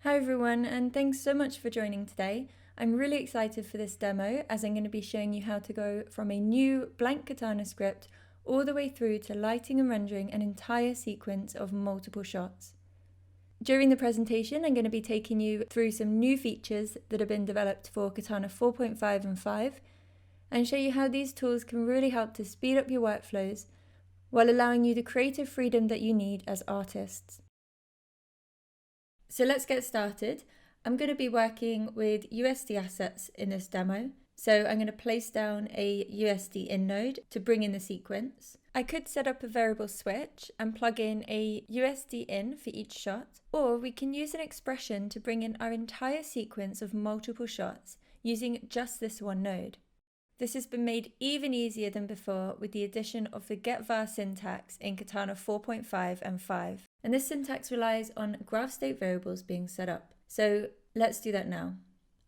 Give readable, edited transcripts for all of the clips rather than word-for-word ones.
Hi everyone, and thanks so much for joining today. I'm really excited for this demo as I'm going to be showing you how to go from a new blank Katana script all the way through to lighting and rendering an entire sequence of multiple shots. During the presentation, I'm going to be taking you through some new features that have been developed for Katana 4.5 and 5 and show you how these tools can really help to speed up your workflows while allowing you the creative freedom that you need as artists. So let's get started. I'm going to be working with USD assets in this demo. So I'm going to place down a USD in node to bring in the sequence. I could set up a variable switch and plug in a USD in for each shot, or we can use an expression to bring in our entire sequence of multiple shots using just this one node. This has been made even easier than before with the addition of the getVar syntax in Katana 4.5 and 5. And this syntax relies on graph state variables being set up. So let's do that now.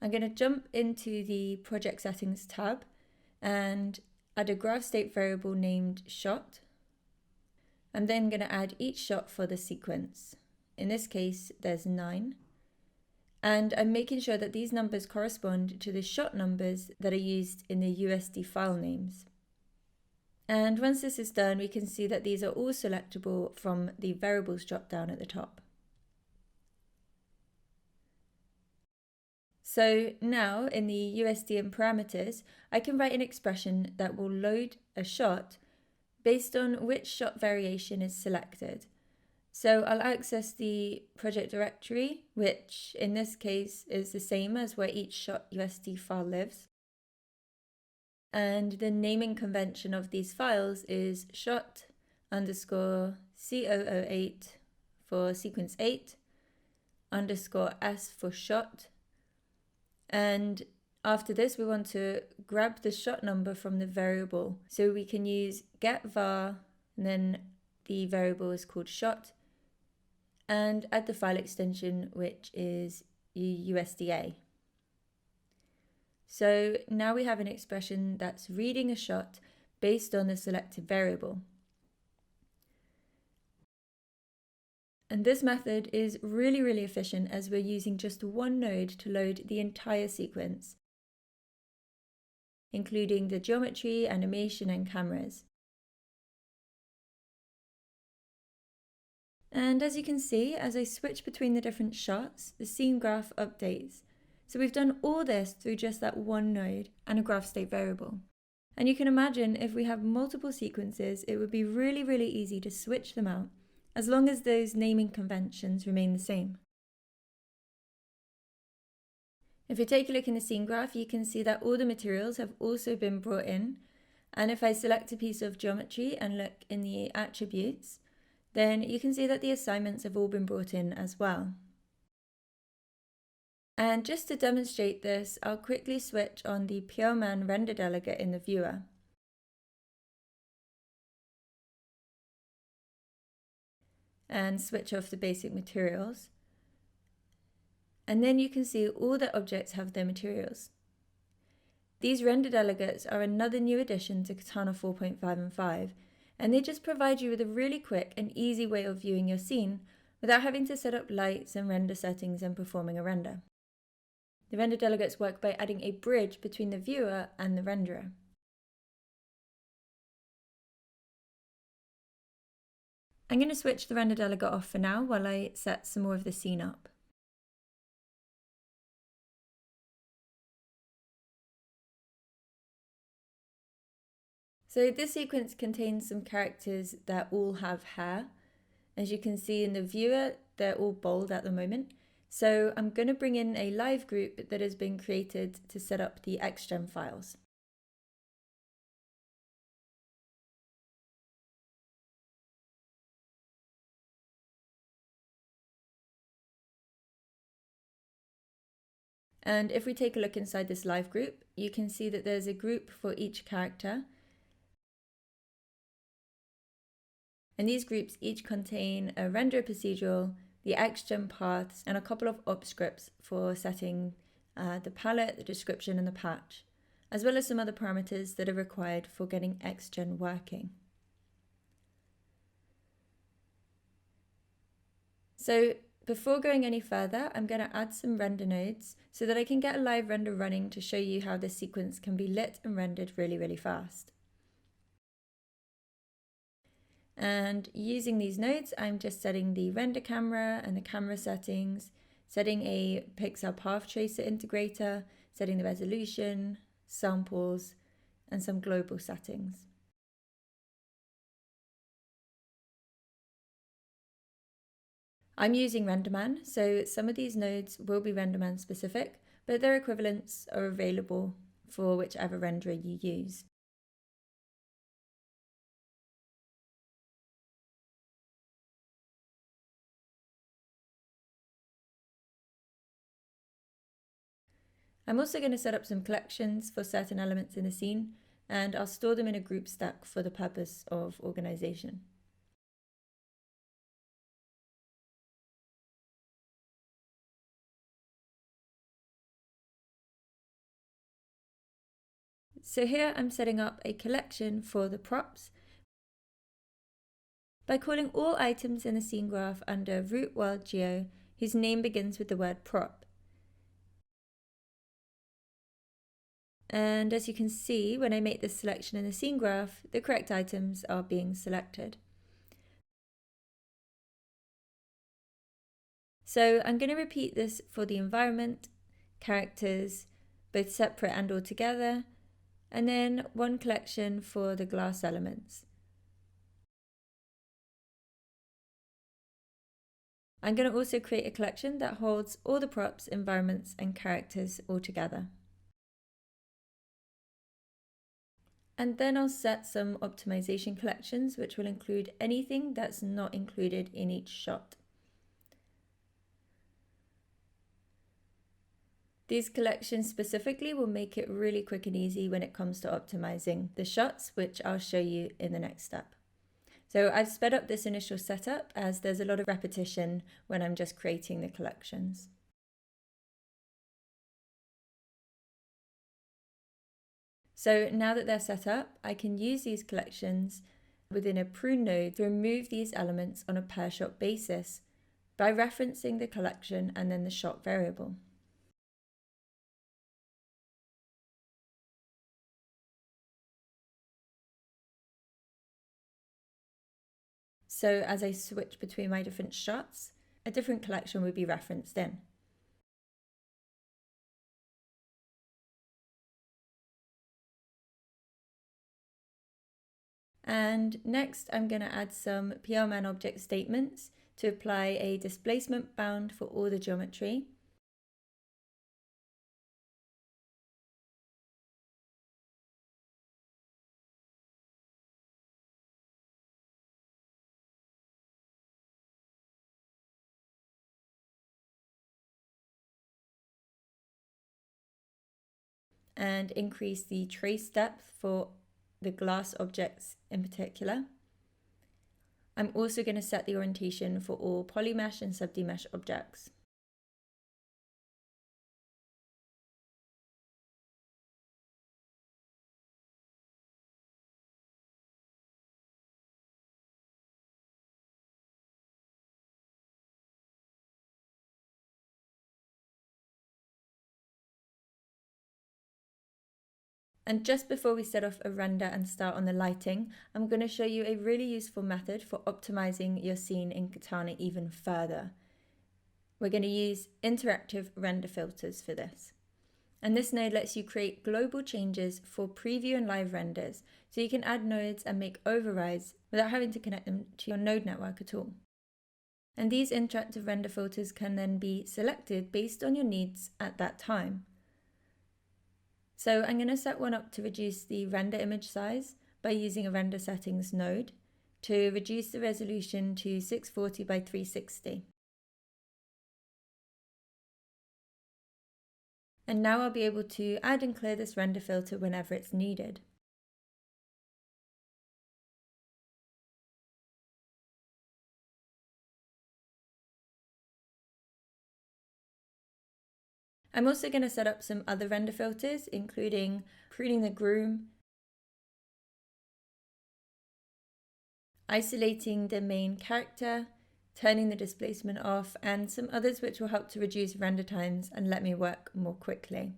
I'm going to jump into the project settings tab and add a graph state variable named shot. I'm then going to add each shot for the sequence. In this case, there's 9. And I'm making sure that these numbers correspond to the shot numbers that are used in the USD file names. And once this is done, we can see that these are all selectable from the variables drop-down at the top. So now in the USD and parameters, I can write an expression that will load a shot based on which shot variation is selected. So I'll access the project directory, which in this case is the same as where each shot USD file lives. And the naming convention of these files is shot underscore C008 for sequence 8 underscore S for shot. And after this, we want to grab the shot number from the variable. So we can use getVar, and then the variable is called shot, and add the file extension, which is USDA. So now we have an expression that's reading a shot based on the selected variable. And this method is really efficient as we're using just one node to load the entire sequence, including the geometry, animation, and cameras. And as you can see, as I switch between the different shots, the scene graph updates. So we've done all this through just that one node and a graph state variable. And you can imagine if we have multiple sequences, it would be really easy to switch them out, as long as those naming conventions remain the same. If you take a look in the scene graph, you can see that all the materials have also been brought in. And if I select a piece of geometry and look in the attributes, then you can see that the assignments have all been brought in as well. And just to demonstrate this, I'll quickly switch on the PLMan render delegate in the viewer. And switch off the basic materials. And then you can see all the objects have their materials. These render delegates are another new addition to Katana 4.5 and 5. And they just provide you with a really quick and easy way of viewing your scene without having to set up lights and render settings and performing a render. The render delegates work by adding a bridge between the viewer and the renderer. I'm going to switch the render delegate off for now while I set some more of the scene up. So this sequence contains some characters that all have hair. As you can see in the viewer, they're all bold at the moment. So I'm going to bring in a live group that has been created to set up the XGen files. And if we take a look inside this live group, you can see that there's a group for each character. And these groups each contain a render procedural, the XGen paths, and a couple of op scripts for setting the palette, the description, and the patch, as well as some other parameters that are required for getting XGen working. So Before going any further, I'm going to add some render nodes so that I can get a live render running to show you how this sequence can be lit and rendered really, really fast. And using these nodes, I'm just setting the render camera and the camera settings, setting a pixel path tracer integrator, setting the resolution, samples, and some global settings. I'm using RenderMan, so some of these nodes will be RenderMan specific, but their equivalents are available for whichever renderer you use. I'm also going to set up some collections for certain elements in the scene, and I'll store them in a group stack for the purpose of organization. So here I'm setting up a collection for the props by calling all items in the scene graph under root world geo whose name begins with the word prop. And as you can see, when I make this selection in the scene graph, the correct items are being selected. So I'm going to repeat this for the environment, characters, both separate and all together, and then one collection for the glass elements. I'm going to also create a collection that holds all the props, environments, and characters all together. And then I'll set some optimization collections, which will include anything that's not included in each shot. These collections specifically will make it really quick and easy when it comes to optimizing the shots, which I'll show you in the next step. So I've sped up this initial setup as there's a lot of repetition when I'm just creating the collections. So now that they're set up, I can use these collections within a prune node to remove these elements on a per shot basis by referencing the collection and then the shot variable. So as I switch between my different shots, a different collection would be referenced in. And next I'm going to add some PLMan object statements to apply a displacement bound for all the geometry. And increase the trace depth for the glass objects in particular. I'm also going to set the orientation for all polymesh and sub-D-mesh objects. And just before we set off a render and start on the lighting, I'm going to show you a really useful method for optimizing your scene in Katana even further. We're going to use interactive render filters for this. And this node lets you create global changes for preview and live renders, so you can add nodes and make overrides without having to connect them to your node network at all. And these interactive render filters can then be selected based on your needs at that time. So I'm going to set one up to reduce the render image size by using a render settings node to reduce the resolution to 640 by 360. And now I'll be able to add and clear this render filter whenever it's needed. I'm also going to set up some other render filters, including pruning the groom, isolating the main character, turning the displacement off, and some others which will help to reduce render times and let me work more quickly.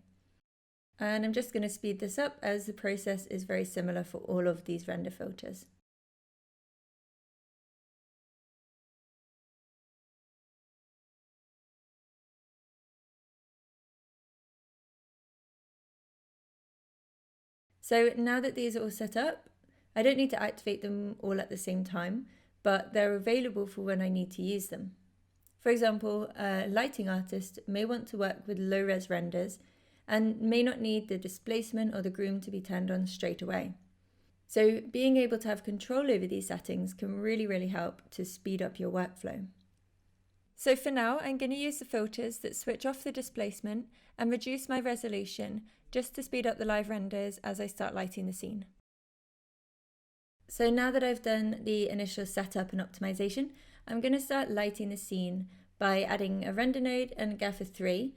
And I'm just going to speed this up as the process is very similar for all of these render filters. So now that these are all set up, I don't need to activate them all at the same time, but they're available for when I need to use them. For example, a lighting artist may want to work with low-res renders and may not need the displacement or the groom to be turned on straight away. So being able to have control over these settings can really help to speed up your workflow. So for now, I'm going to use the filters that switch off the displacement and reduce my resolution just to speed up the live renders as I start lighting the scene. So now that I've done the initial setup and optimization, I'm going to start lighting the scene by adding a render node and a gaffer 3.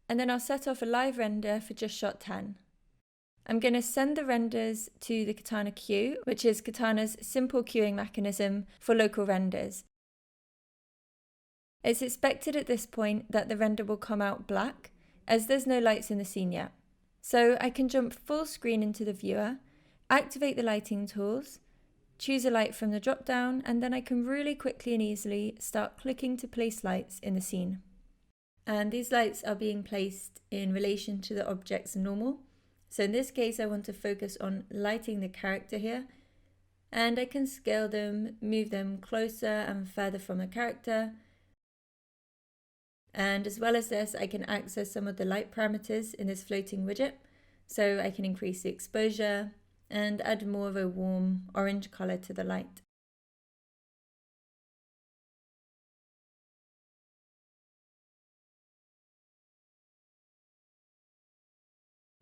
And then I'll set off a live render for just shot 10. I'm going to send the renders to the Katana queue, which is Katana's simple queuing mechanism for local renders. It's expected at this point that the render will come out black, as there's no lights in the scene yet. So I can jump full screen into the viewer, activate the lighting tools, choose a light from the drop down, and then I can really quickly and easily start clicking to place lights in the scene. And these lights are being placed in relation to the object's normal. So in this case, I want to focus on lighting the character here, and I can scale them, move them closer and further from the character. And as well as this, I can access some of the light parameters in this floating widget. So I can increase the exposure and add more of a warm orange color to the light.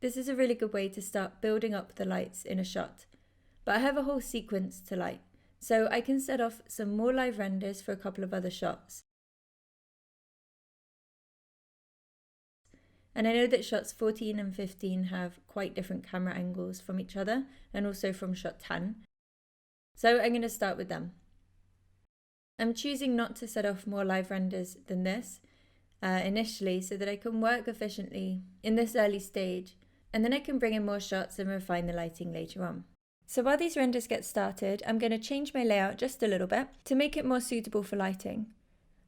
This is a really good way to start building up the lights in a shot. But I have a whole sequence to light, so I can set off some more live renders for a couple of other shots. And I know that shots 14 and 15 have quite different camera angles from each other, and also from shot 10. So I'm going to start with them. I'm choosing not to set off more live renders than this initially, so that I can work efficiently in this early stage, and then I can bring in more shots and refine the lighting later on. So while these renders get started, I'm going to change my layout just a little bit to make it more suitable for lighting.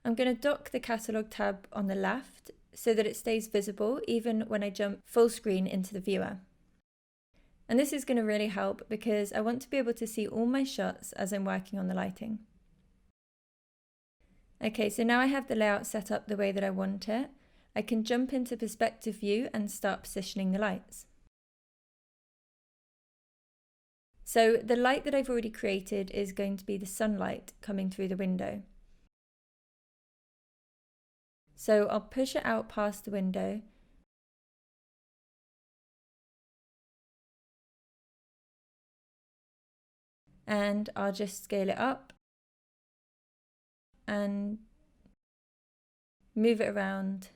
I'm going to dock the catalog tab on the left so that it stays visible even when I jump full screen into the viewer. And this is going to really help because I want to be able to see all my shots as I'm working on the lighting. Okay, so now I have the layout set up the way that I want it. I can jump into perspective view and start positioning the lights. So the light that I've already created is going to be the sunlight coming through the window. So I'll push it out past the window. And I'll just scale it up and move it around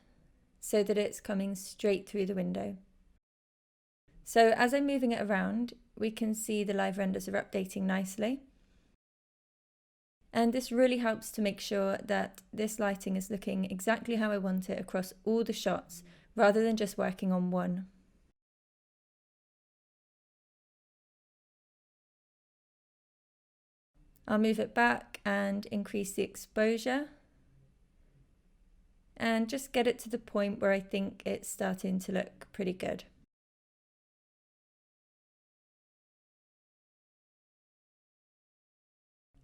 so that it's coming straight through the window. So as I'm moving it around, we can see the live renders are updating nicely. And this really helps to make sure that this lighting is looking exactly how I want it across all the shots, rather than just working on one. I'll move it back and increase the exposure, and just get it to the point where I think it's starting to look pretty good.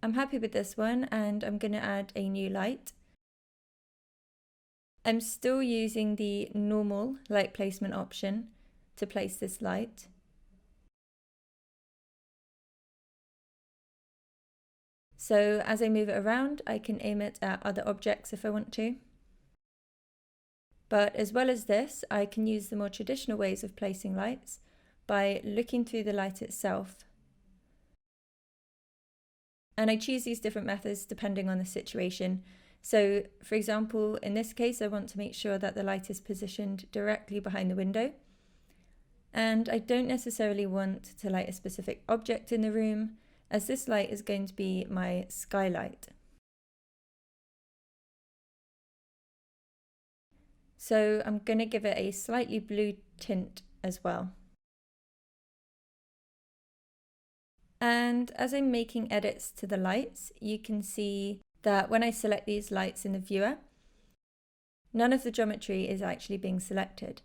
I'm happy with this one, and I'm going to add a new light. I'm still using the normal light placement option to place this light. So as I move it around, I can aim it at other objects if I want to. But as well as this, I can use the more traditional ways of placing lights by looking through the light itself. And I choose these different methods depending on the situation. So for example, in this case, I want to make sure that the light is positioned directly behind the window. And I don't necessarily want to light a specific object in the room, as this light is going to be my skylight. So I'm going to give it a slightly blue tint as well. And as I'm making edits to the lights, you can see that when I select these lights in the viewer, none of the geometry is actually being selected.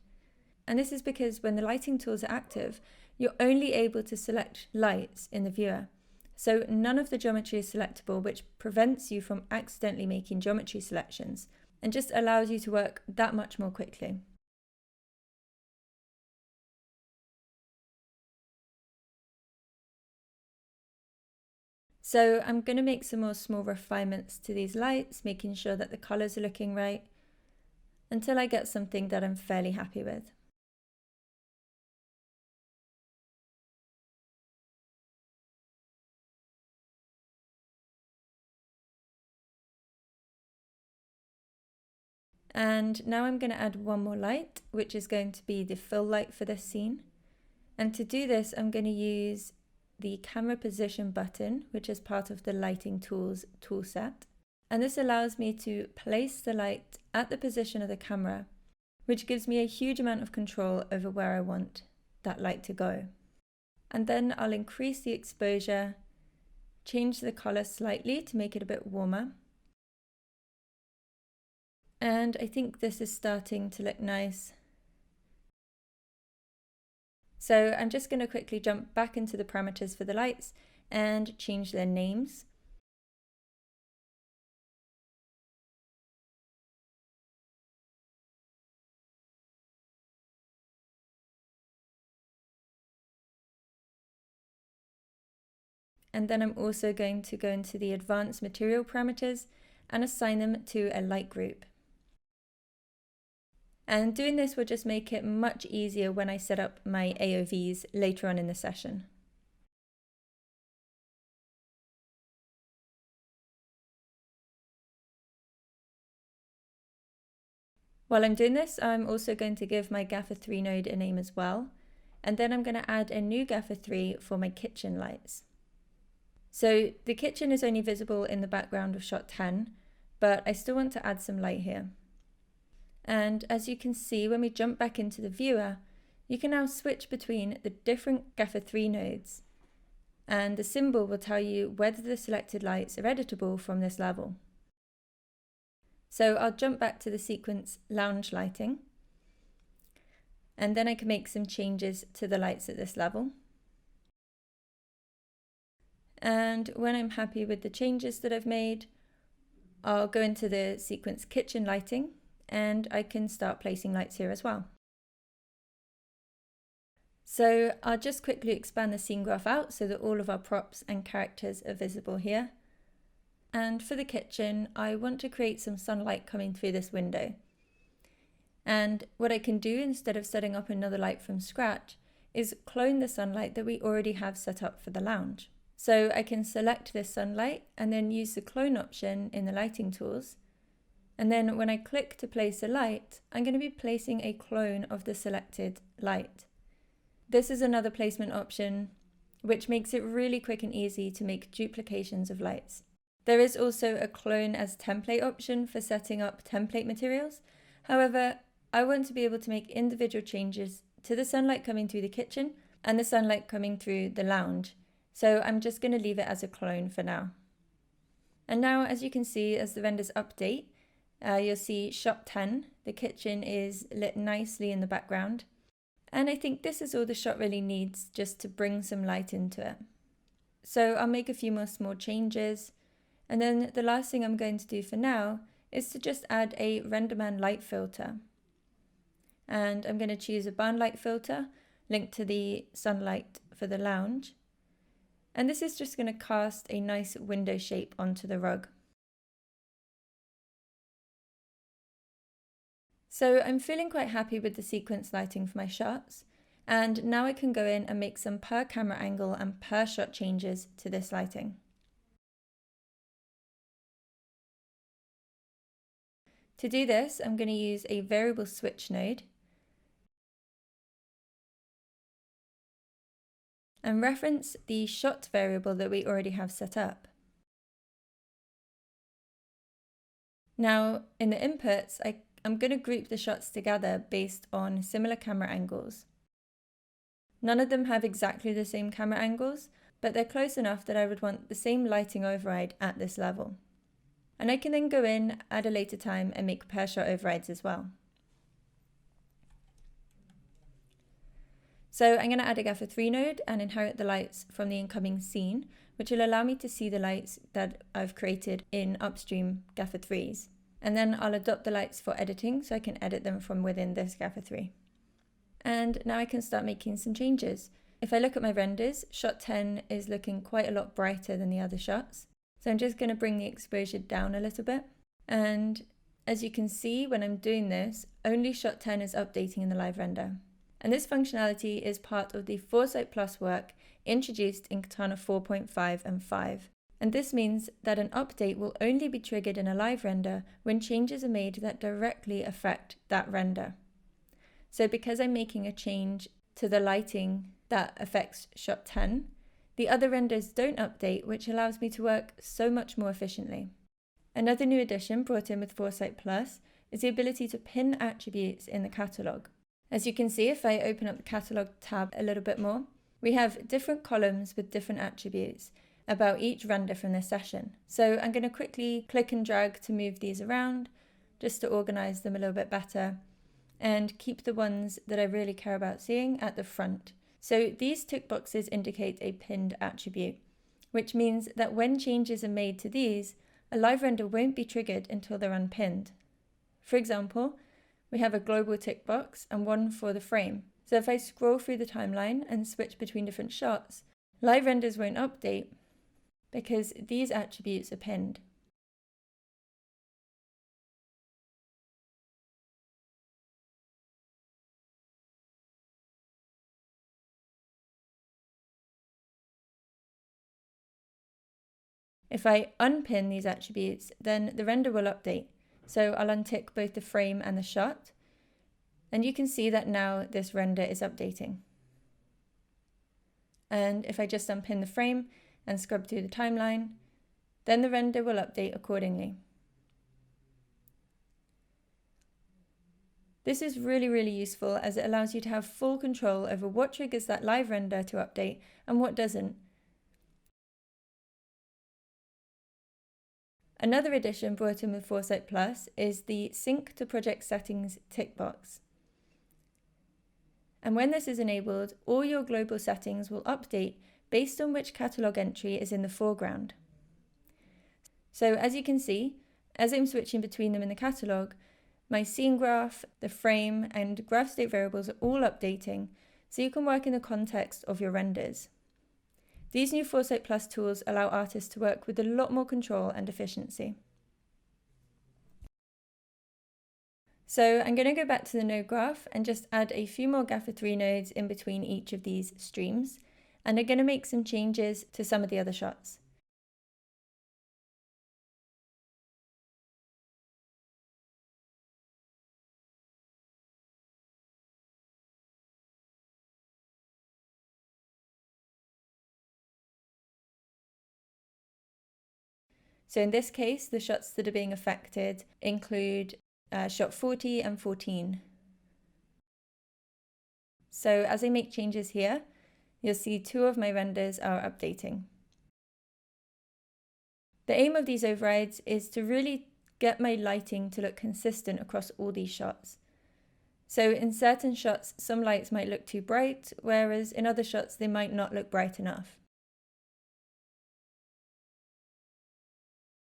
And this is because when the lighting tools are active, you're only able to select lights in the viewer. So none of the geometry is selectable, which prevents you from accidentally making geometry selections and just allows you to work that much more quickly. So I'm going to make some more small refinements to these lights, making sure that the colors are looking right, until I get something that I'm fairly happy with. And now I'm going to add one more light, which is going to be the fill light for this scene. And to do this, I'm going to use the camera position button, which is part of the lighting tools toolset. And this allows me to place the light at the position of the camera, which gives me a huge amount of control over where I want that light to go. And then I'll increase the exposure, change the color slightly to make it a bit warmer. And I think this is starting to look nice. So I'm just going to quickly jump back into the parameters for the lights and change their names. And then I'm also going to go into the advanced material parameters and assign them to a light group. And doing this will just make it much easier when I set up my AOVs later on in the session. While I'm doing this, I'm also going to give my Gaffer 3 node a name as well. And then I'm going to add a new Gaffer 3 for my kitchen lights. So the kitchen is only visible in the background of shot 10, but I still want to add some light here. And as you can see, when we jump back into the viewer, you can now switch between the different Gaffer 3 nodes. And the symbol will tell you whether the selected lights are editable from this level. So I'll jump back to the sequence lounge lighting. And then I can make some changes to the lights at this level. And when I'm happy with the changes that I've made, I'll go into the sequence kitchen lighting and I can start placing lights here as well. So I'll just quickly expand the scene graph out so that all of our props and characters are visible here. And for the kitchen, I want to create some sunlight coming through this window. And what I can do instead of setting up another light from scratch is clone the sunlight that we already have set up for the lounge. So I can select this sunlight and then use the clone option in the lighting tools. And then when I click to place a light, I'm going to be placing a clone of the selected light. This is another placement option, which makes it really quick and easy to make duplications of lights. There is also a clone as template option for setting up template materials. However, I want to be able to make individual changes to the sunlight coming through the kitchen and the sunlight coming through the lounge. So I'm just going to leave it as a clone for now. And now, as you can see, as the renders update, you'll see shot 10, the kitchen is lit nicely in the background. And I think this is all the shot really needs just to bring some light into it. So I'll make a few more small changes. And then the last thing I'm going to do for now is to just add a RenderMan light filter. And I'm going to choose a barn light filter linked to the sunlight for the lounge. And this is just going to cast a nice window shape onto the rug. So I'm feeling quite happy with the sequence lighting for my shots. And now I can go in and make some per camera angle and per shot changes to this lighting. To do this, I'm going to use a variable switch node and reference the shot variable that we already have set up. Now, in the inputs, I'm going to group the shots together based on similar camera angles. None of them have exactly the same camera angles, but they're close enough that I would want the same lighting override at this level. And I can then go in at a later time and make pair shot overrides as well. So I'm going to add a Gaffer 3 node and inherit the lights from the incoming scene, which will allow me to see the lights that I've created in upstream Gaffer 3s. And then I'll adopt the lights for editing so I can edit them from within this Gaffer 3. And now I can start making some changes. If I look at my renders, shot 10 is looking quite a lot brighter than the other shots. So I'm just going to bring the exposure down a little bit. And as you can see, when I'm doing this, only shot 10 is updating in the live render. And this functionality is part of the Foresight Plus work introduced in Katana 4.5 and 5. And this means that an update will only be triggered in a live render when changes are made that directly affect that render. So because I'm making a change to the lighting that affects shot 10, the other renders don't update, which allows me to work so much more efficiently. Another new addition brought in with Foresight Plus is the ability to pin attributes in the catalog. As you can see, if I open up the catalog tab a little bit more, we have different columns with different attributes about each render from this session. So I'm going to quickly click and drag to move these around, just to organize them a little bit better, and keep the ones that I really care about seeing at the front. So these tick boxes indicate a pinned attribute, which means that when changes are made to these, a live render won't be triggered until they're unpinned. For example, we have a global tick box and one for the frame. So if I scroll through the timeline and switch between different shots, live renders won't update because these attributes are pinned. If I unpin these attributes, then the render will update. So I'll untick both the frame and the shot, and you can see that now this render is updating. And if I just unpin the frame and scrub through the timeline, then the render will update accordingly. This is really useful as it allows you to have full control over what triggers that live render to update and what doesn't. Another addition brought in with Foresight Plus is the Sync to Project Settings tick box. And when this is enabled, all your global settings will update based on which catalog entry is in the foreground. So as you can see, as I'm switching between them in the catalog, my scene graph, the frame, and graph state variables are all updating, so you can work in the context of your renders. These new Foresight Plus tools allow artists to work with a lot more control and efficiency. So I'm going to go back to the node graph and just add a few more Gaffer 3 nodes in between each of these streams, and I'm going to make some changes to some of the other shots. So in this case, the shots that are being affected include shot 40 and 14. So as I make changes here, you'll see two of my renders are updating. The aim of these overrides is to really get my lighting to look consistent across all these shots. So in certain shots, some lights might look too bright, whereas in other shots, they might not look bright enough.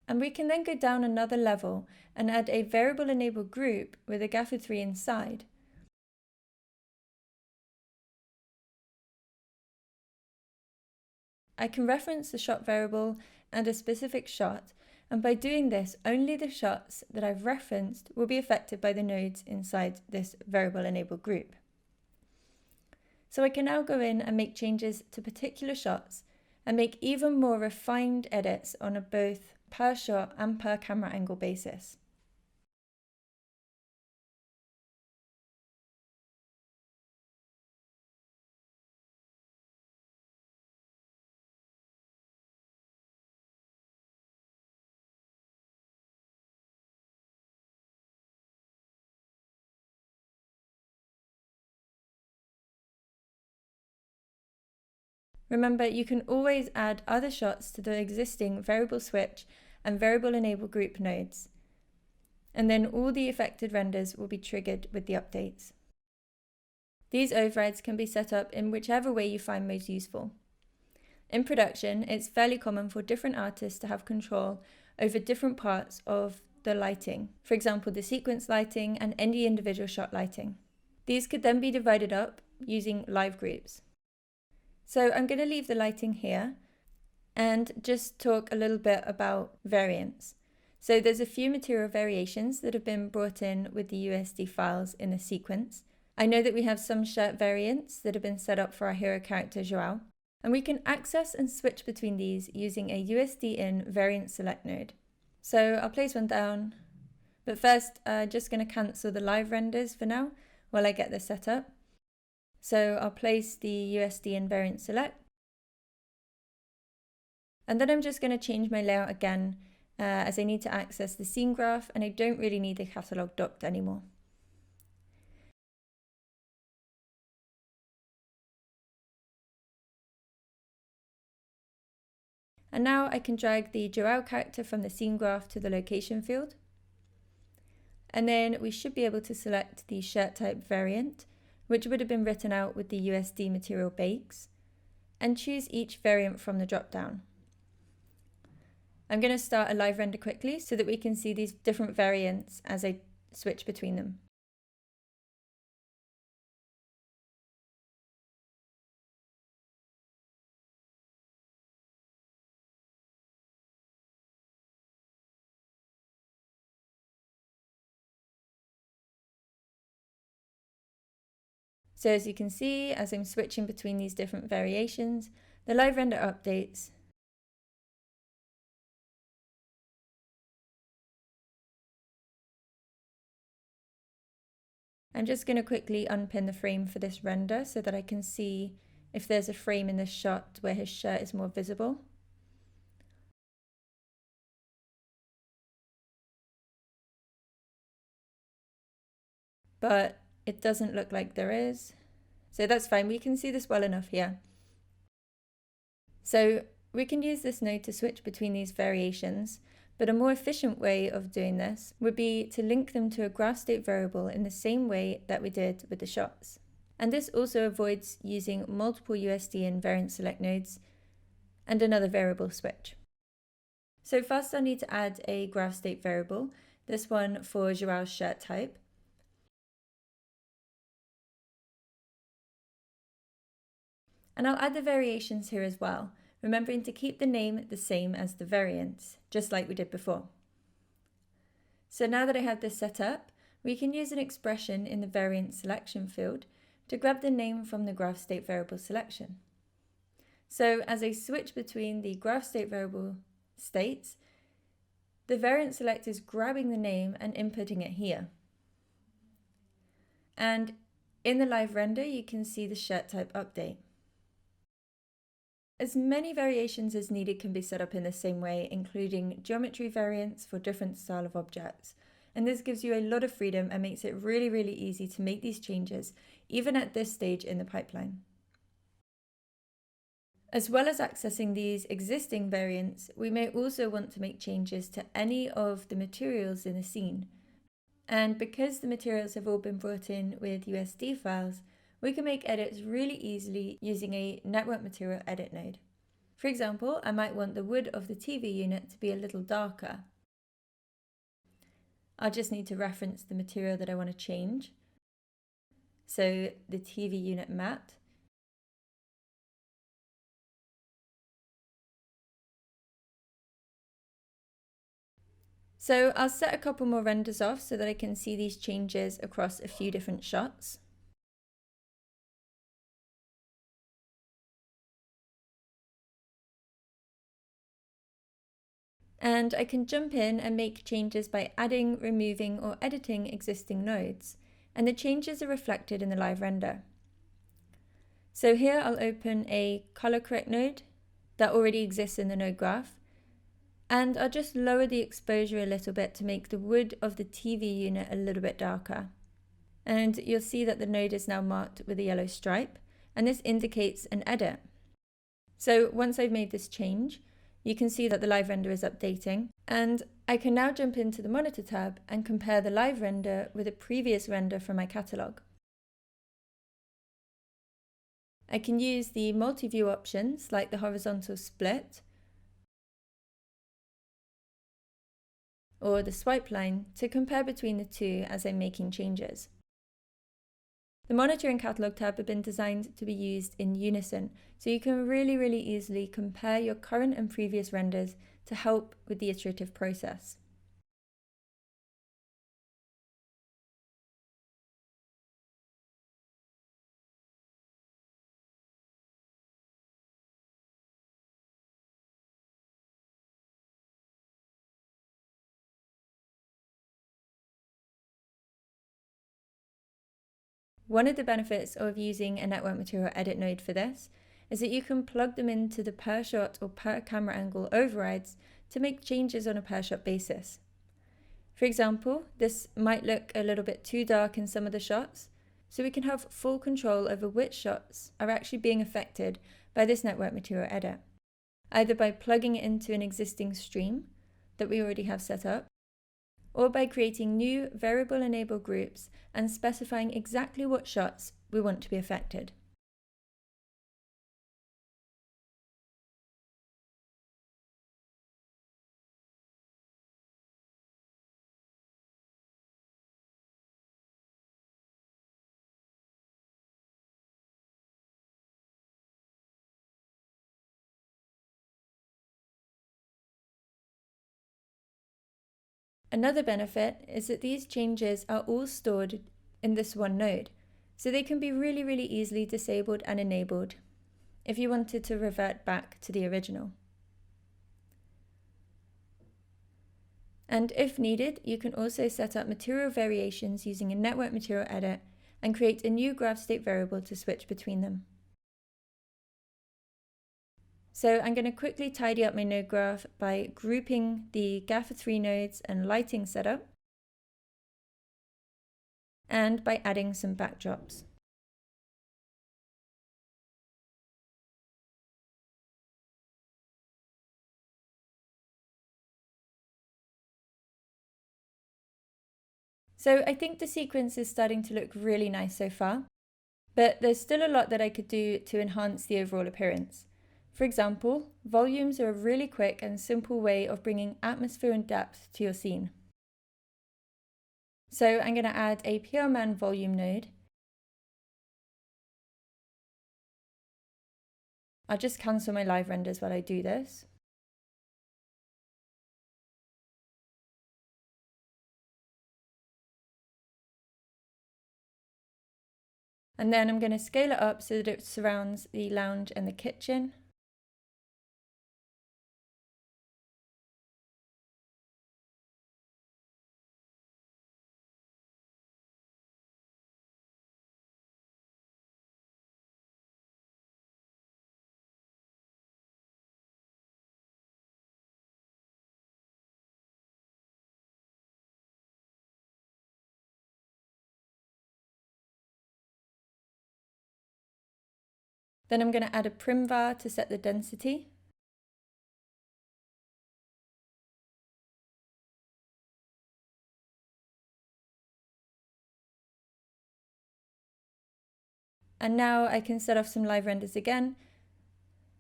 And we can then go down another level and add a variable enable group with a Gaffer 3 inside. I can reference the shot variable and a specific shot, and by doing this, only the shots that I've referenced will be affected by the nodes inside this variable enable group. So I can now go in and make changes to particular shots and make even more refined edits on a both per shot and per camera angle basis. Remember, you can always add other shots to the existing variable switch and variable enable group nodes, and then all the affected renders will be triggered with the updates. These overrides can be set up in whichever way you find most useful. In production, it's fairly common for different artists to have control over different parts of the lighting, for example the sequence lighting and any individual shot lighting. These could then be divided up using live groups. So I'm going to leave the lighting here and just talk a little bit about variants. So there's a few material variations that have been brought in with the USD files in the sequence. I know that we have some shirt variants that have been set up for our hero character Joao, and we can access and switch between these using a USD in variant select node. So I'll place one down, but first I'm just going to cancel the live renders for now while I get this set up. So I'll place the USD in variant select, and then I'm just going to change my layout again as I need to access the scene graph and I don't really need the catalog docked anymore. And now I can drag the Joao character from the scene graph to the location field. And then we should be able to select the shirt type variant, which would have been written out with the USD material bakes, and choose each variant from the dropdown. I'm going to start a live render quickly so that we can see these different variants as I switch between them. So as you can see, as I'm switching between these different variations, the live render updates. I'm just going to quickly unpin the frame for this render so that I can see if there's a frame in this shot where his shirt is more visible. But it doesn't look like there is. So that's fine, we can see this well enough here. So we can use this node to switch between these variations, but a more efficient way of doing this would be to link them to a graph state variable in the same way that we did with the shots. And this also avoids using multiple USD and variant select nodes and another variable switch. So first I need to add a graph state variable, this one for Joao's shirt type. And I'll add the variations here as well, remembering to keep the name the same as the variants, just like we did before. So now that I have this set up, we can use an expression in the variant selection field to grab the name from the graph state variable selection. So as I switch between the graph state variable states, the variant select is grabbing the name and inputting it here. And in the live render, you can see the shirt type update. As many variations as needed can be set up in the same way, including geometry variants for different style of objects. And this gives you a lot of freedom and makes it really easy to make these changes, even at this stage in the pipeline. As well as accessing these existing variants, we may also want to make changes to any of the materials in the scene. And because the materials have all been brought in with USD files, we can make edits really easily using a NetworkMaterialEdit node. For example, I might want the wood of the TV unit to be a little darker. I'll just need to reference the material that I want to change. So the TV unit matte. So I'll set a couple more renders off so that I can see these changes across a few different shots. And I can jump in and make changes by adding, removing, or editing existing nodes, and the changes are reflected in the live render. So here I'll open a color correct node that already exists in the node graph, and I'll just lower the exposure a little bit to make the wood of the TV unit a little bit darker. And you'll see that the node is now marked with a yellow stripe, and this indicates an edit. So once I've made this change, you can see that the live render is updating, and I can now jump into the monitor tab and compare the live render with a previous render from my catalog. I can use the multi-view options like the horizontal split or the swipe line to compare between the two as I'm making changes. The monitor and catalog tab have been designed to be used in unison, so you can really easily compare your current and previous renders to help with the iterative process. One of the benefits of using a network material edit node for this is that you can plug them into the per shot or per camera angle overrides to make changes on a per shot basis. For example, this might look a little bit too dark in some of the shots, so we can have full control over which shots are actually being affected by this network material edit, either by plugging it into an existing stream that we already have set up, or by creating new variable enable groups and specifying exactly what shots we want to be affected. Another benefit is that these changes are all stored in this one node, so they can be really easily disabled and enabled if you wanted to revert back to the original. And if needed, you can also set up material variations using a network material edit and create a new graph state variable to switch between them. So I'm going to quickly tidy up my node graph by grouping the Gaffer 3 nodes and lighting setup, and by adding some backdrops. So I think the sequence is starting to look really nice so far, but there's still a lot that I could do to enhance the overall appearance. For example, volumes are a really quick and simple way of bringing atmosphere and depth to your scene. So I'm going to add a PRMan volume node. I'll just cancel my live renders while I do this. And then I'm going to scale it up so that it surrounds the lounge and the kitchen. Then I'm going to add a primvar to set the density. And now I can set off some live renders again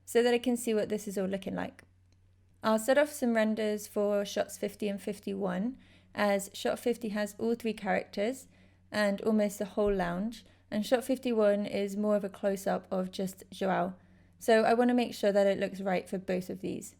so that I can see what this is all looking like. I'll set off some renders for shots 50 and 51, as shot 50 has all three characters and almost the whole lounge, and shot 51 is more of a close-up of just Joao. So I want to make sure that it looks right for both of these.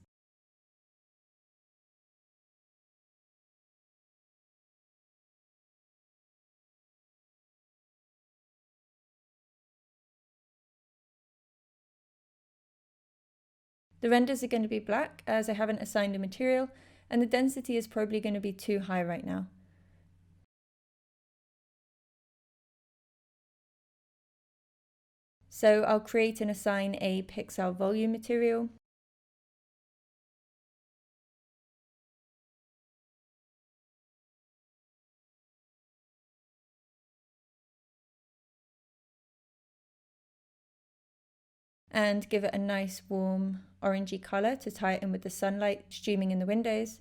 The renders are going to be black as I haven't assigned a material, and the density is probably going to be too high right now. So I'll create and assign a pixel volume material. and give it a nice warm orangey color to tie it in with the sunlight streaming in the windows.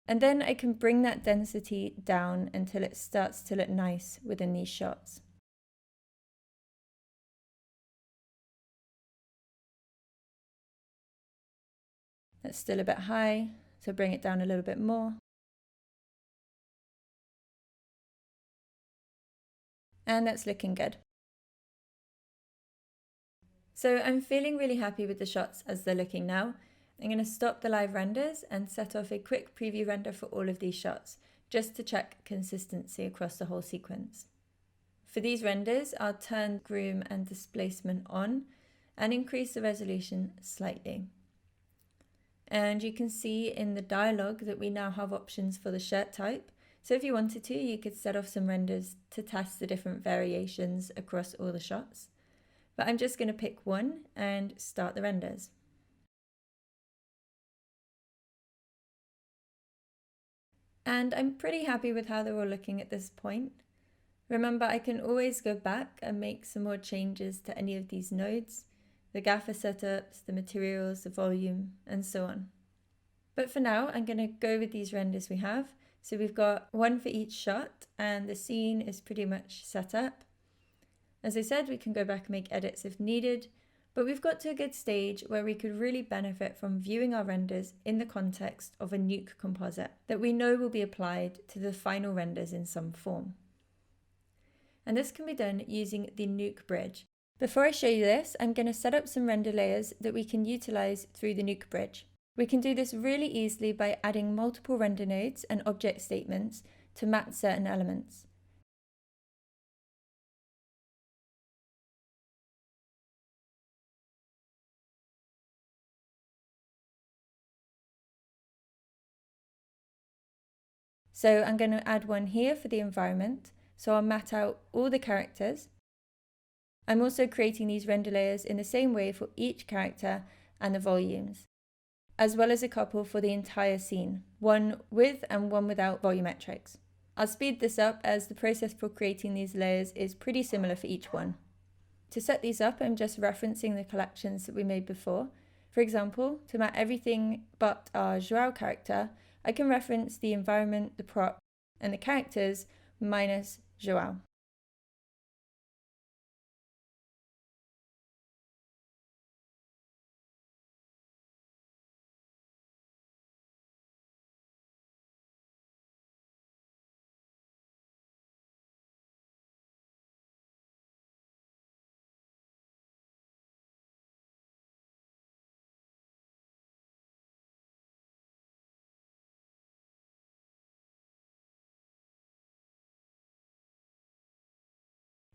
And then I can bring that density down until it starts to look nice within these shots. That's still a bit high, so bring it down a little bit more. And that's looking good. So I'm feeling really happy with the shots as they're looking now. I'm going to stop the live renders and set off a quick preview render for all of these shots, just to check consistency across the whole sequence. For these renders, I'll turn groom and displacement on and increase the resolution slightly. And you can see in the dialog that we now have options for the shirt type. So if you wanted to, you could set off some renders to test the different variations across all the shots. But I'm just going to pick one and start the renders. And I'm pretty happy with how they're all looking at this point. Remember, I can always go back and make some more changes to any of these nodes, the gaffer setups, the materials, the volume, and so on. But for now, I'm going to go with these renders we have. So we've got one for each shot, and the scene is pretty much set up. As I said, we can go back and make edits if needed, but we've got to a good stage where we could really benefit from viewing our renders in the context of a Nuke composite that we know will be applied to the final renders in some form. And this can be done using the Nuke Bridge. Before I show you this, I'm going to set up some render layers that we can utilize through the Nuke Bridge. We can do this really easily by adding multiple render nodes and object statements to map certain elements. So I'm going to add one here for the environment. So I'll mat out all the characters. I'm also creating these render layers in the same way for each character and the volumes, as well as a couple for the entire scene, one with and one without volumetrics. I'll speed this up as the process for creating these layers is pretty similar for each one. To set these up, I'm just referencing the collections that we made before. For example, to map everything but our Joao character, I can reference the environment, the prop, and the characters minus Joao.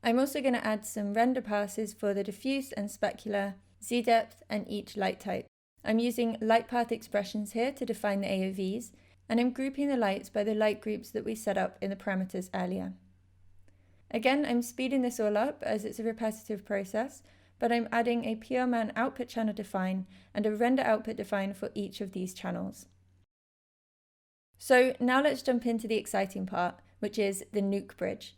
I'm also going to add some render passes for the diffuse and specular, Z-depth, and each light type. I'm using light path expressions here to define the AOVs, and I'm grouping the lights by the light groups that we set up in the parameters earlier. Again, I'm speeding this all up as it's a repetitive process, but I'm adding a PRMan output channel define and a render output define for each of these channels. So now let's jump into the exciting part, which is the Nuke Bridge.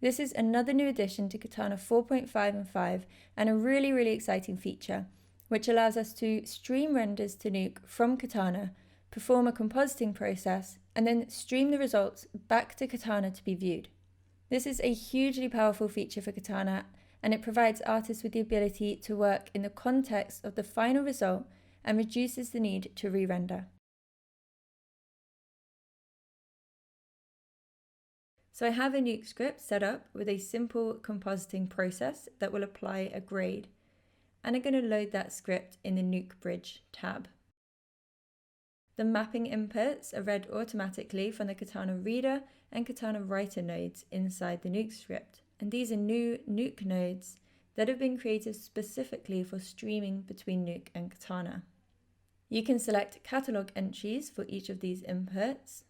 This is another new addition to Katana 4.5 and 5 and a really exciting feature, which allows us to stream renders to Nuke from Katana, perform a compositing process, and then stream the results back to Katana to be viewed. This is a hugely powerful feature for Katana, and it provides artists with the ability to work in the context of the final result and reduces the need to re-render. So I have a Nuke script set up with a simple compositing process that will apply a grade, and I'm going to load that script in the Nuke Bridge tab. The mapping inputs are read automatically from the Katana Reader and Katana Writer nodes inside the Nuke script, and these are new Nuke nodes that have been created specifically for streaming between Nuke and Katana. You can select catalog entries for each of these inputs.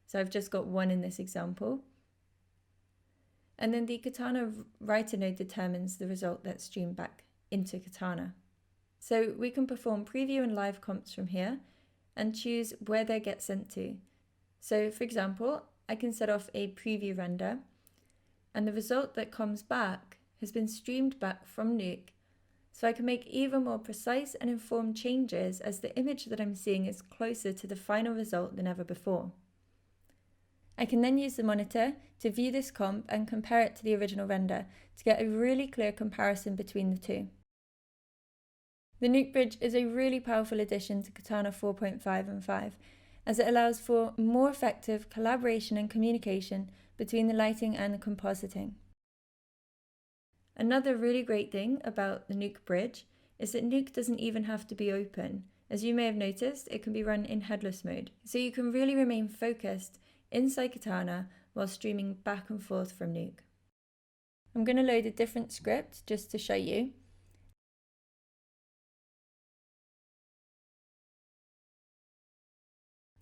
So I've just got one in this example. And then the Katana Writer node determines the result that's streamed back into Katana. So we can perform preview and live comps from here and choose where they get sent to. So for example, I can set off a preview render, and the result that comes back has been streamed back from Nuke, so I can make even more precise and informed changes as the image that I'm seeing is closer to the final result than ever before. I can then use the monitor to view this comp and compare it to the original render to get a really clear comparison between the two. The Nuke Bridge is a really powerful addition to Katana 4.5 and 5, as it allows for more effective collaboration and communication between the lighting and the compositing. Another really great thing about the Nuke Bridge is that Nuke doesn't even have to be open. As you may have noticed, it can be run in headless mode, so you can really remain focused inside Katana while streaming back and forth from Nuke. I'm going to load a different script just to show you.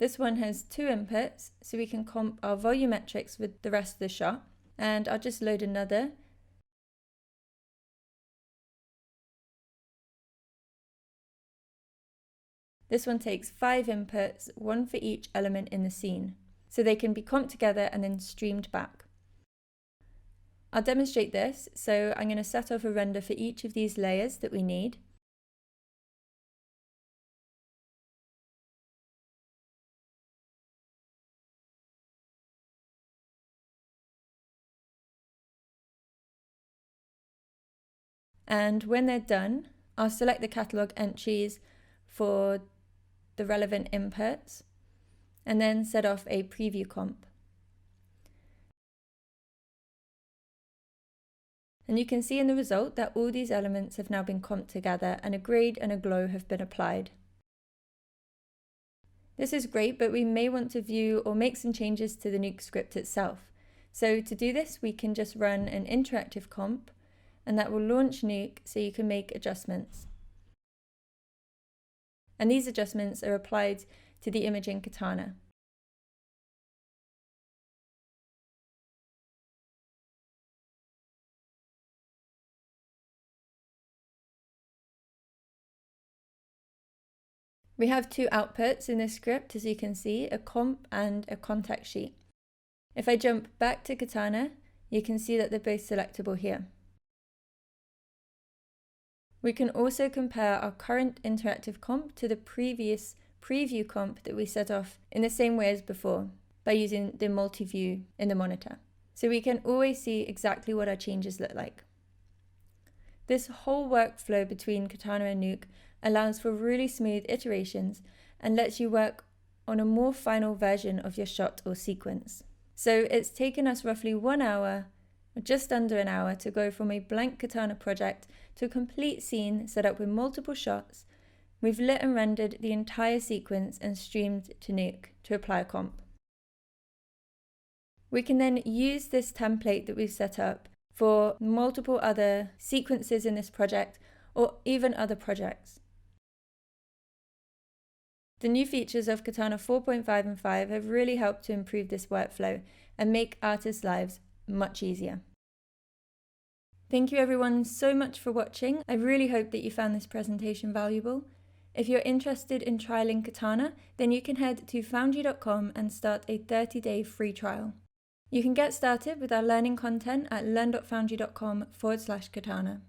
This one has two inputs, so we can comp our volumetrics with the rest of the shot, and I'll just load another. This one takes 5 inputs, one for each element in the scene, so they can be comped together and then streamed back. I'll demonstrate this, so I'm going to set off a render for each of these layers that we need. And when they're done, I'll select the catalog entries for the relevant inputs and then set off a preview comp. And you can see in the result that all these elements have now been comped together and a grade and a glow have been applied. This is great, but we may want to view or make some changes to the Nuke script itself. So to do this, we can just run an interactive comp, and that will launch Nuke so you can make adjustments. And these adjustments are applied to the image in Katana. We have two outputs in this script, as you can see, a comp and a contact sheet. If I jump back to Katana, you can see that they're both selectable here. We can also compare our current interactive comp to the previous preview comp that we set off in the same way as before by using the multi-view in the monitor. So we can always see exactly what our changes look like. This whole workflow between Katana and Nuke allows for really smooth iterations and lets you work on a more final version of your shot or sequence. So it's taken us roughly 1 hour, or just under an hour, to go from a blank Katana project to a complete scene set up with multiple shots. We've lit and rendered the entire sequence and streamed to Nuke to apply a comp. We can then use this template that we've set up for multiple other sequences in this project or even other projects. The new features of Katana 4.5 and 5 have really helped to improve this workflow and make artists' lives much easier. Thank you everyone so much for watching. I really hope that you found this presentation valuable. If you're interested in trialing Katana, then you can head to Foundry.com and start a 30-day free trial. You can get started with our learning content at learn.foundry.com/Katana.